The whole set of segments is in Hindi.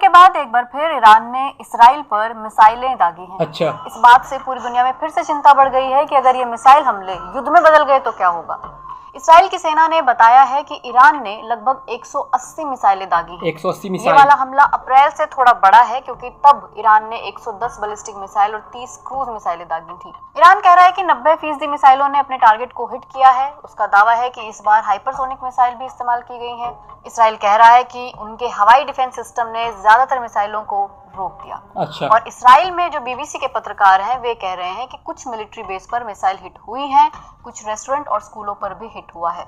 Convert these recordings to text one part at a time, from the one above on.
के बाद एक बार फिर ईरान ने इसराइल पर मिसाइलें दागी हैं। अच्छा। इस बात से पूरी दुनिया में फिर से चिंता बढ़ गई है कि अगर ये मिसाइल हमले युद्ध में बदल गए तो क्या होगा। इसराइल की सेना ने बताया है कि ईरान ने लगभग 180 मिसाइलें दागी हैं। 180 ये मिसाइल। वाला हमला अप्रैल से थोड़ा बड़ा है क्योंकि तब ईरान ने 110 बैलिस्टिक मिसाइल और 30 क्रूज मिसाइलें दागी थी। ईरान कह रहा है कि 90% मिसाइलों ने अपने टारगेट को हिट किया है। उसका दावा है कि इस बार हाइपरसोनिक मिसाइल भी इस्तेमाल की गई हैं। इसराइल कह रहा है कि उनके हवाई डिफेंस सिस्टम ने ज्यादातर मिसाइलों को रोक दिया। अच्छा। और इसराइल में जो बीबीसी के पत्रकार हैं वे कह रहे हैं कि कुछ मिलिट्री बेस पर मिसाइल हिट हुई हैं, कुछ रेस्टोरेंट और स्कूलों पर भी हिट हुआ है।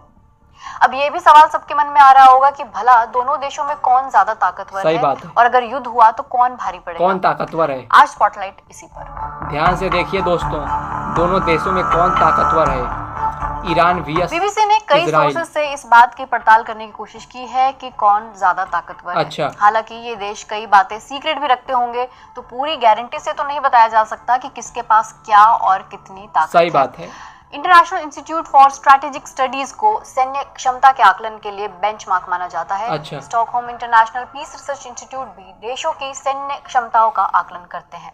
अब ये भी सवाल सबके मन में आ रहा होगा कि भला दोनों देशों में कौन ज्यादा ताकतवर सही है, बात है। और अगर युद्ध हुआ तो कौन भारी पड़ेगा, कौन ताकतवर है। आज स्पॉटलाइट इसी पर। ध्यान से देखिए दोस्तों, दोनों देशों में कौन ताकतवर है। ईरान vs बीबीसी ने कई सोर्सेज से इस बात की पड़ताल करने की कोशिश की है कि कौन ज्यादा ताकतवर अच्छा। है। हालांकि ये देश कई बातें सीक्रेट भी रखते होंगे तो पूरी गारंटी से तो नहीं बताया जा सकता कि किसके पास क्या और कितनी ताकत सही बात है। International institute for strategic studies को सैन्य क्षमता के आकलन के लिए बेंचमार्क माना जाता है। अच्छा। Stockholm International Peace Research Institute भी देशों की सैन्य क्षमताओं का आकलन करते हैं।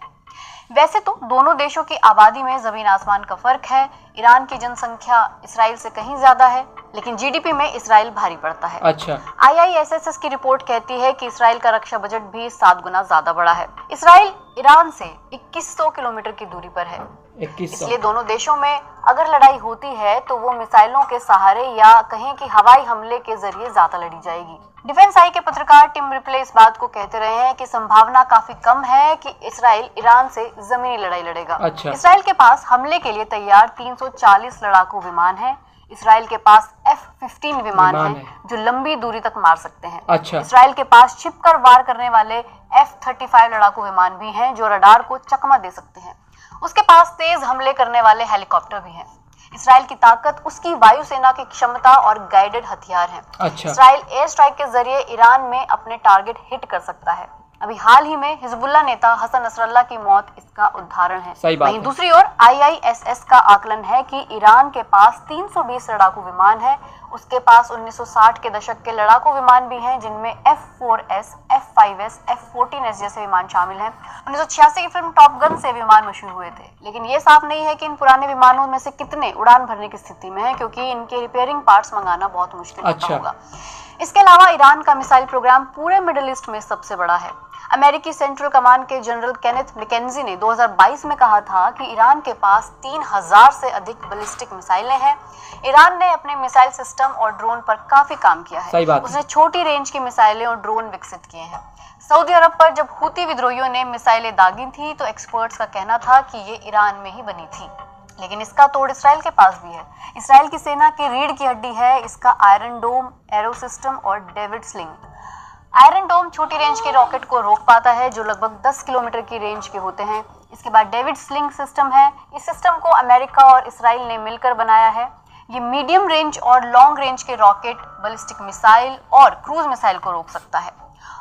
वैसे तो दोनों देशों की आबादी में जमीन आसमान का फर्क है। ईरान की जनसंख्या इसराइल से कहीं ज्यादा है, लेकिन जीडीपी में इसराइल भारी पड़ता है। अच्छा। IISS की रिपोर्ट कहती है कि इसराइल का रक्षा बजट भी 7 गुना ज्यादा बड़ा है। इसराइल ईरान से 2100 किलोमीटर की दूरी पर है। 2100। इसलिए दोनों देशों में अगर लड़ाई होती है तो वो मिसाइलों के सहारे या कहें कि हवाई हमले के जरिए ज्यादा लड़ी जाएगी। डिफेंस आई के पत्रकार टिम रिप्ले इस बात को कहते रहे हैं कि संभावना काफी कम है कि इसराइल ईरान से जमीनी लड़ाई लड़ेगा। अच्छा। इसराइल के पास हमले के लिए तैयार 340 लड़ाकू विमान हैं। इसराइल के पास F-15 विमान हैं जो लंबी दूरी तक मार सकते हैं। अच्छा। इसराइल के पास छिपकर वार करने वाले F-35 लड़ाकू विमान भी हैं जो रडार को चकमा दे सकते हैं। उसके पास तेज हमले करने वाले हेलीकॉप्टर भी हैं। इसराइल की ताकत उसकी वायुसेना की क्षमता और गाइडेड हथियार हैं। अच्छा। इसराइल एयर स्ट्राइक के जरिए ईरान में अपने टारगेट हिट कर सकता है। अभी हाल ही में हिजबुल्लाह नेता हसन नसरल्लाह की मौत इसका उदाहरण है। वहीं दूसरी ओर IISS का आकलन है कि ईरान के पास 320 लड़ाकू विमान है। उसके पास 1960 के दशक के लड़ाकू विमान भी हैं जिनमें F-4S, F-5S, F-14S जैसे विमान शामिल हैं। 1986 की फिल्म टॉप गन से विमान मशहूर हुए थे, लेकिन ये साफ नहीं है कि इन पुराने विमानों में से कितने उड़ान भरने की स्थिति में हैं क्योंकि इनके रिपेयरिंग पार्ट्स मंगाना बहुत मुश्किल होता होगा। इसके अलावा ईरान का मिसाइल प्रोग्राम पूरे मिडिल ईस्ट में सबसे बड़ा है। अमेरिकी सेंट्रल कमांड के जनरल केनेथ मैकेंजी ने 2022 में कहा था कि ईरान के पास 3000 से अधिक बैलिस्टिक मिसाइलें हैं। ईरान ने अपने मिसाइल सिस्टम और ड्रोन पर काफी काम किया है। उसने छोटी रेंज की मिसाइलें और ड्रोन विकसित किए हैं। सऊदी अरब पर जब हूती विद्रोहियों ने मिसाइलें दागी थी तो एक्सपर्ट्स का कहना था कि ये ईरान में ही बनी थी, लेकिन इसका तोड़ इसराइल के पास भी है। इसराइल की सेना की रीढ़ की हड्डी है इसका आयरन डोम एरो सिस्टम और डेविड स्लिंग। आयरन डोम छोटी रेंज के रॉकेट को रोक पाता है जो लगभग 10 किलोमीटर की रेंज के होते हैं। इसके बाद डेविड स्लिंग सिस्टम है। इस सिस्टम को अमेरिका और इसराइल ने मिलकर बनाया है। ये मीडियम रेंज और लॉन्ग रेंज के रॉकेट, बैलिस्टिक मिसाइल और क्रूज मिसाइल को रोक सकता है।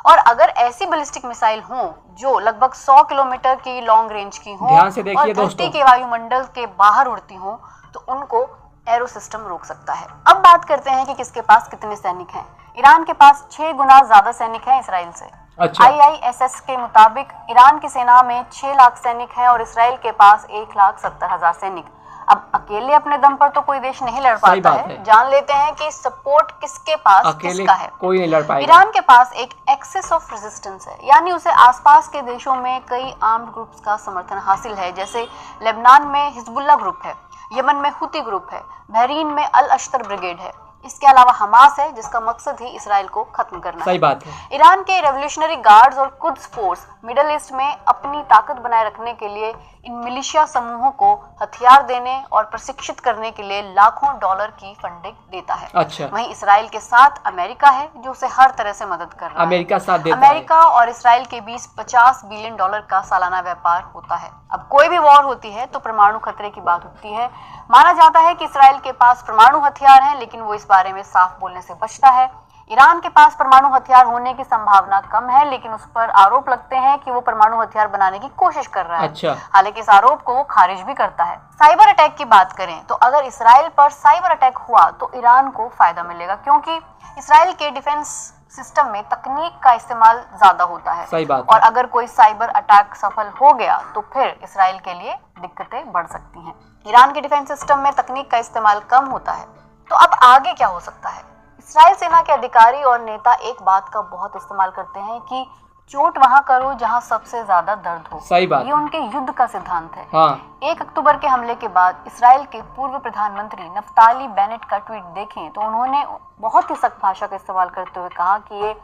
और अगर ऐसी बैलिस्टिक मिसाइल हो जो लगभग 100 किलोमीटर की लॉन्ग रेंज की हो और धरती के वायुमंडल के बाहर उड़ती हो तो उनको एरो सिस्टम रोक सकता है। अब बात करते हैं कि किसके पास कितने सैनिक हैं। ईरान के पास 6 गुना ज्यादा सैनिक हैं इसराइल से। अच्छा। IISS के मुताबिक ईरान की सेना में 6 लाख सैनिक हैं और इसराइल के पास 1,70,000 सैनिक। अब अकेले अपने दम पर तो कोई देश नहीं लड़ पाता है। जान लेते हैं कि सपोर्ट किसके पास किसका है। कोई नहीं लड़ पाएगा। ईरान के पास एक एक्सेस ऑफ रेजिस्टेंस है, यानी उसे आसपास के देशों में कई आर्म्ड ग्रुप्स का समर्थन हासिल है। जैसे लेबनान में हिजबुल्लाह ग्रुप है, यमन में हुती ग्रुप है, बहरीन में अल अश्तर ब्रिगेड है। इसके अलावा हमास है जिसका मकसद ही इसराइल को खत्म करना सही बात है। ईरान के रेवोल्यूशनरी गार्ड्स और कुद्स फोर्स मिडिल ईस्ट में अपनी ताकत बनाए रखने के लिए इन मिलिशिया समूहों को हथियार देने और प्रशिक्षित करने के लिए लाखों डॉलर की फंडिंग देता है। अच्छा। वहीं इसराइल के साथ अमेरिका है जो उसे हर तरह से मदद कर रहा है। अमेरिका साथ देता अमेरिका और इसराइल के बीच $50 बिलियन का सालाना व्यापार होता है। अब कोई भी वॉर होती है तो परमाणु खतरे की बात होती है। माना जाता है कि इसराइल के पास परमाणु हथियार हैं, लेकिन वो इस बारे में साफ बोलने से बचता है। ईरान के पास परमाणु हथियार होने की संभावना कम है, लेकिन उस पर आरोप लगते हैं कि वो परमाणु हथियार बनाने की कोशिश कर रहा है। अच्छा। हालांकि इस आरोप को वो खारिज भी करता है। साइबर अटैक की बात करें तो अगर इसराइल पर साइबर अटैक हुआ तो ईरान को फायदा मिलेगा, क्योंकि इसराइल के डिफेंस सिस्टम में तकनीक का इस्तेमाल ज्यादा होता है। सही बात। और अगर कोई साइबर अटैक सफल हो गया तो फिर इसराइल के लिए दिक्कतें बढ़ सकती हैं। ईरान के डिफेंस सिस्टम में तकनीक का इस्तेमाल कम होता है, तो अब आगे क्या हो सकता है? इसराइल सेना के अधिकारी और नेता एक बात का बहुत इस्तेमाल करते हैं कि चोट वहां करो जहां सबसे ज्यादा दर्द हो। सही बात। ये उनके युद्ध का सिद्धांत है। हाँ। 1 अक्टूबर के हमले के बाद इसराइल के पूर्व प्रधानमंत्री नफ्ताली बेनेट का ट्वीट देखें तो उन्होंने बहुत ही सख्त भाषा का इस्तेमाल करते हुए कहा कि ये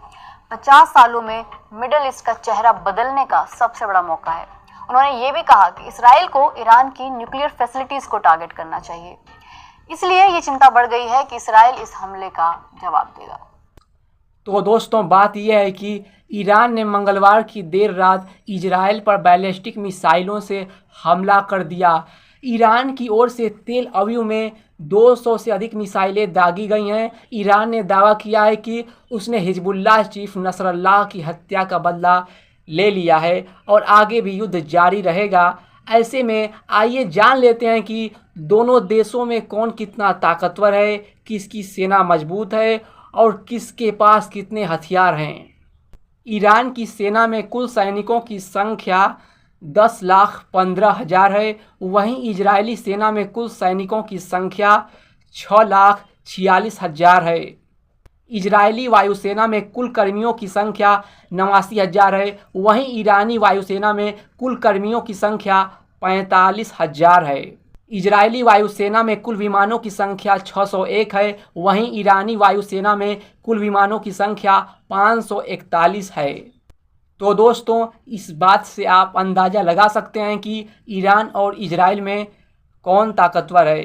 50 सालों में मिडिल ईस्ट का चेहरा बदलने का सबसे बड़ा मौका है। उन्होंने ये भी कहा कि इसराइल को ईरान की न्यूक्लियर फैसिलिटीज को टारगेट करना चाहिए। इसलिए ये चिंता बढ़ गई है कि इसराइल इस हमले का जवाब देगा। तो दोस्तों, बात यह है कि ईरान ने मंगलवार की देर रात इजराइल पर बैलिस्टिक मिसाइलों से हमला कर दिया। ईरान की ओर से तेल अवीव में 200 से अधिक मिसाइलें दागी गई हैं। ईरान ने दावा किया है कि उसने हिजबुल्लाह चीफ नसरल्लाह की हत्या का बदला ले लिया है और आगे भी युद्ध जारी रहेगा। ऐसे में आइए जान लेते हैं कि दोनों देशों में कौन कितना ताकतवर है, किसकी सेना मजबूत है और किसके पास कितने हथियार हैं। ईरान की सेना में कुल सैनिकों की संख्या 10,15,000 है। वहीं इजरायली सेना में कुल सैनिकों की संख्या 6,46,000 है। इजरायली वायुसेना में कुल कर्मियों की संख्या 89,000 है। वहीं ईरानी वायुसेना में कुल कर्मियों की संख्या 45,000 है। इजरायली वायुसेना में कुल विमानों की संख्या 601 है। वहीं ईरानी वायुसेना में कुल विमानों की संख्या 541 है। तो दोस्तों, इस बात से आप अंदाज़ा लगा सकते हैं कि ईरान और इजराइल में कौन ताकतवर है।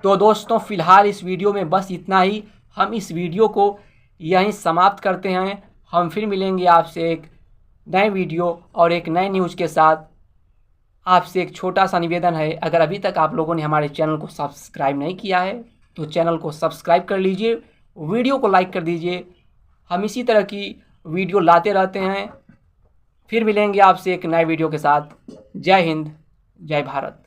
तो दोस्तों, फ़िलहाल इस वीडियो में बस इतना ही। हम इस वीडियो को यहीं समाप्त करते हैं। हम फिर मिलेंगे आपसे एक नए वीडियो और एक नए न्यूज़ के साथ। आपसे एक छोटा सा निवेदन है, अगर अभी तक आप लोगों ने हमारे चैनल को सब्सक्राइब नहीं किया है तो चैनल को सब्सक्राइब कर लीजिए, वीडियो को लाइक कर दीजिए। हम इसी तरह की वीडियो लाते रहते हैं। फिर मिलेंगे आपसे एक नए वीडियो के साथ। जय हिंद, जय भारत।